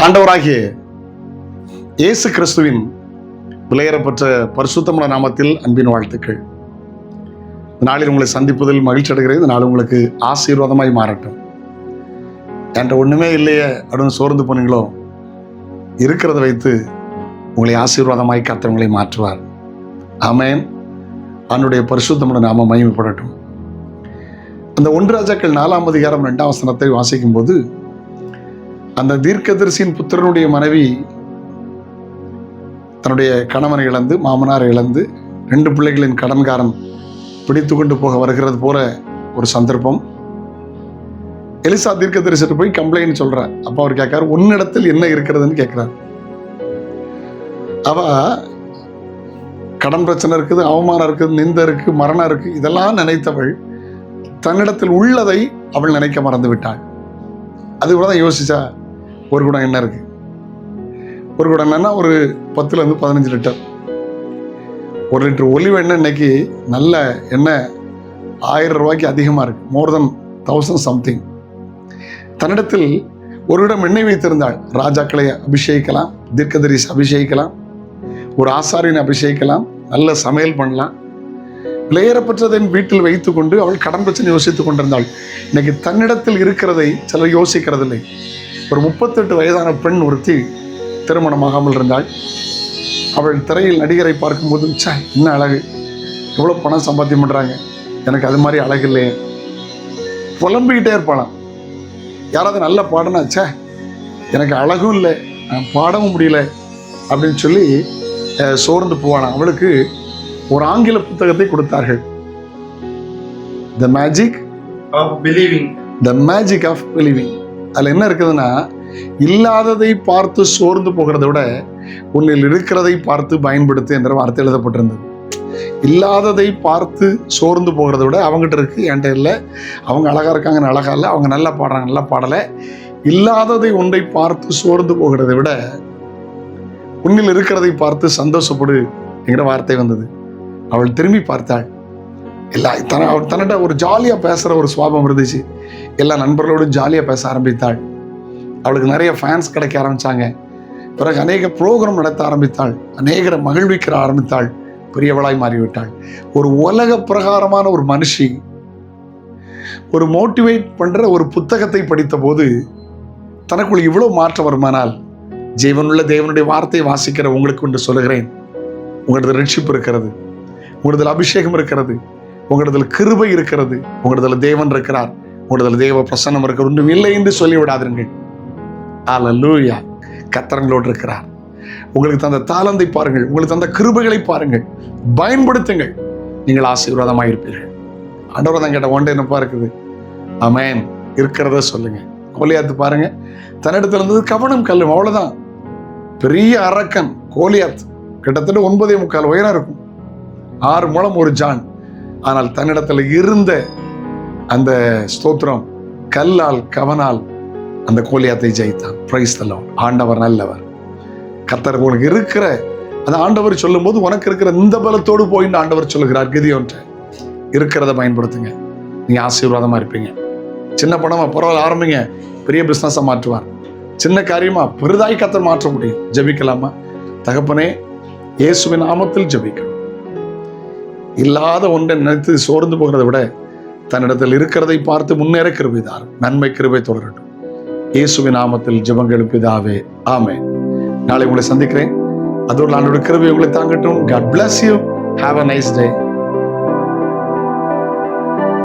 ஆண்டவராகிய இயேசு கிறிஸ்துவின் விலையேறப்பட்ட பரிசுத்தமான நாமத்தில் அன்பின் வாழ்த்துக்கள். இந்த நாளில் உங்களை சந்திப்பதில் மகிழ்ச்சி அடைகிறேன். இந்த நாள் உங்களுக்கு ஆசீர்வாதமாய் மாறட்டும். என்கிட்ட ஒண்ணுமே இல்லையே அப்படின்னு சோர்ந்து போனீங்களோ, இருக்கிறத வைத்து உங்களை ஆசீர்வாதமாய் கர்த்தர் உங்களை மாற்றுவார். ஆமென். அவனுடைய பரிசுத்தமான நாமம் மகிமைப்படட்டும். அந்த 1 ராஜாக்கள் 4ஆம் அதிகாரம் 2ஆம் வசனத்தை வாசிக்கும் போது, அந்த தீர்க்கதரிசியின் புத்திரனுடைய மனைவி தன்னுடைய கணவனை இழந்து, மாமனாரை இழந்து, 2 பிள்ளைகளின் கடன்காரன் பிடித்து கொண்டு போக வருகிறது போல ஒரு சந்தர்ப்பம். எலிசா தீர்க்கதரிசிட்டு போய் கம்ப்ளைண்ட் சொல்றார். அப்ப அவர் கேட்கிறார், உன்னிடத்தில் என்ன இருக்கிறதுன்னு கேட்கிறார். அவ கடன் பிரச்சனை இருக்குது, அவமானம் இருக்குது, நிந்தை இருக்கு, மரணம் இருக்கு, இதெல்லாம் நினைத்தவள் தன்னிடத்தில் உள்ளதை அவள் நினைக்க மறந்து விட்டாள். அது கூட தான் யோசிச்சா, ஒரு குடம் எண்ணெய் இருக்கு, ஒரு குடம் எண்ணெய்னா ஒரு 10 to 15 லிட்டர். 1 லிட்டர் ஒலிவ எண்ணெய் இன்னைக்கு நல்ல எண்ணெய் 1000 ரூபாய்க்கு அதிகமாக இருக்கு, மோர் தென் 1000 சம்திங். தன்னிடத்தில் ஒரு இடம் எண்ணெய் வைத்திருந்தாள். ராஜாக்களை அபிஷேகிக்கலாம், தீர்க்கதரிசி அபிஷேகிக்கலாம், ஒரு ஆசாரியனை அபிஷேகிக்கலாம், நல்ல சமையல் பண்ணலாம். விலையேறப்பட்டதன் வீட்டில் வைத்துக் கொண்டு அவள் கடன் பிரச்சனை யோசித்துக் கொண்டிருந்தாள். இன்னைக்கு தன்னிடத்தில் இருக்கிறதை சிலர் யோசிக்கிறதில்லை. ஒரு 38 வயதான பெண் ஒருத்தி திருமணமாகாமல் இருந்தாள். அவள் திரையில் நடிகரை பார்க்கும்போது, என்ன அழகு, எவ்வளோ பணம் சம்பாத்தியம் பண்ணுறாங்க, எனக்கு அது மாதிரி அழகு இல்லையே, புலம்பிக்கிட்டே இருப்பாளாம். யாராவது நல்ல பாடனா, எனக்கு அழகும் இல்லை, பாடவும் முடியல அப்படின்னு சொல்லி சோர்ந்து போவாளாம். அவளுக்கு ஒரு ஆங்கில புத்தகத்தை கொடுத்தார்கள். The magic of believing. அதில் என்ன இருக்குதுன்னா, இல்லாததை பார்த்து சோர்ந்து போகிறத விட உன்னில் இருக்கிறதை பார்த்து பயன்படுத்து என்ற வார்த்தை எழுதப்பட்டிருந்தது. இல்லாததை பார்த்து சோர்ந்து போகிறத விட, அவங்ககிட்ட இருக்கு என்கிட்ட இல்லை, அவங்க அழகா இருக்காங்க அழகா இல்லை, அவங்க நல்லா பாடுறாங்க நல்லா பாடலை, இல்லாததை ஒன்றை பார்த்து சோர்ந்து போகிறதை விட உன்னில் இருக்கிறதை பார்த்து சந்தோஷப்படு என்கிற வார்த்தை வந்தது. அவள் திரும்பி பார்த்தாள். தன்னிட்ட ஒரு ஜாலியாக பேசுகிற ஒரு சுவாபம் இருந்துச்சு. எல்லா நண்பர்களோடும் ஜாலியாக பேச ஆரம்பித்தாள். அவளுக்கு நிறைய ஃபேன்ஸ் கிடைக்க ஆரம்பித்தாங்க. பிறகு அநேக ப்ரோக்ராம் நடத்த ஆரம்பித்தாள். அநேகரை மகிழ்விக்கிற ஆரம்பித்தாள். பெரியவளாய் மாறிவிட்டாள். ஒரு உலக பிரகாரமான ஒரு மனுஷி ஒரு மோட்டிவேட் பண்ணுற ஒரு புத்தகத்தை படித்த போது தனக்குள் இவ்வளோ மாற்றம் வருமானால், ஜீவனுள்ள தேவனுடைய வார்த்தையை வாசிக்கிற உங்களுக்கு ஒன்று சொல்லுகிறேன். உங்களது ரட்சிப்பு இருக்கிறது, உங்களதில் அபிஷேகம் இருக்கிறது, உங்களதில் கிருபை இருக்கிறது, உங்களதில் தேவன் இருக்கிறார், உங்களதில் தேவ பிரசன்னம் இருக்கிறது, ஒன்றும் இல்லை என்று சொல்லிவிடாதீர்கள். அல்லேலூயா. கர்த்தர்களோடு இருக்கிறார். உங்களுக்கு தந்த தாளந்தை பாருங்கள், உங்களுக்கு தந்த கிருபைகளை பாருங்கள், பயன்படுத்துங்கள், நீங்கள் ஆசீர்வாதமாக இருப்பீர்கள். ஆண்டவர் தான் கேட்ட ஒன்றை என்னப்பா இருக்குது? ஆமென். இருக்கிறத சொல்லுங்க. கோலியாத்து பாருங்க, தன்னிடத்துல இருந்தது கவனம் கல்லும், அவ்வளவுதான். பெரிய அரக்கன் கோலியாத், கிட்டத்தட்ட 9.25 உயரம் இருக்கும், 6 முழம் 1 ஜான். ஆனால் தன்னிடத்துல இருந்த அந்த ஸ்தோத்திரம் கல்லால் கவனால் அந்த கோலியாத்தை ஜெயித்தான். Praise the Lord. ஆண்டவர் நல்லவர். கர்த்தர் உனக்கு இருக்கிற அந்த ஆண்டவர் சொல்லும் போது, உனக்கு இருக்கிற இந்த பலத்தோடு போய் ஆண்டவர் சொல்லுகிறார், கிதியோன்ட்ட இருக்கிறத பயன்படுத்துங்க, நீங்க ஆசீர்வாதமா இருப்பீங்க. சின்ன பணமா பரவாயில்ல, ஆரம்பிங்க, பெரிய பிசினஸா மாற்றுவார். சின்ன காரியமா பெரிதாய் கர்த்தர் மாற்ற முடியும். ஜெபிக்கலாமா? தகப்பனே, இயேசுவின் நாமத்தில் ஜெபிக்கணும். இல்லாத ஒன்றை நினைத்து சோர்ந்து போகிறதை விட தன்னிடத்தில் இருக்கிறதை பார்த்து முன்னேற கிருபைதார். நன்மை கிருபை தொடரட்டும். இயேசுவின் நாமத்தில் ஜெபங்கள் பிதாவே, ஆமென். நாளை உங்களை சந்திக்கிறேன். அதோடு ஆண்டவருடைய கிருபை உங்களை தாங்கட்டும். God bless you. Have a nice day.